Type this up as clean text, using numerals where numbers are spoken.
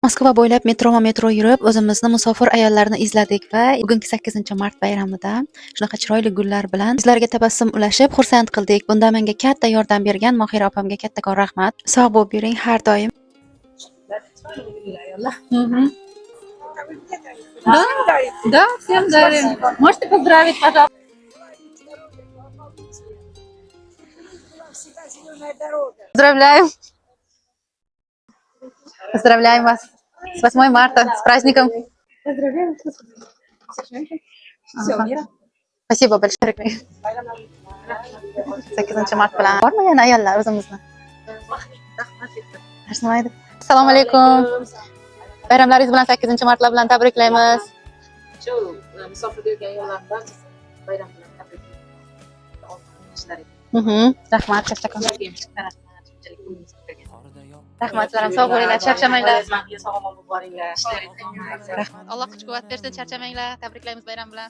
Moskva bo'ylab metro yurib, o'zimizni musofir ayollarni izladik va bugungi 8-mart bayramida shunaqa chiroyli gullar bilan yuzlariga tabassum ulashib, xursand qildik. Bunda menga katta yordam bergan Mohira opamga kattakon rahmat. Sog' bo'lib yuring har doim. Да, всем дарим. Можете поздравить, пожалуйста. Поздравляем. Поздравляем вас с 8 марта, с праздником. Поздравляем. Всего мира. Спасибо большое. 8-mart bilan bormi yana ayollar o'zimizni? Rahmat. Assalomu alaykum. Bayramlaringiz bilan 8-martlar bilan tabriklaymiz. Shu musofirda yurgan ayollarni barchasi bayram bilan tabriklaymiz. Rahmat, kattakon. Rahmat, sizlar ham sog' bo'linglar, charchamanglar. Sog' omon bo'ling. Alloh kuch-quvvat bersin, charchamanglar. Tabriklaymiz bayram bilan.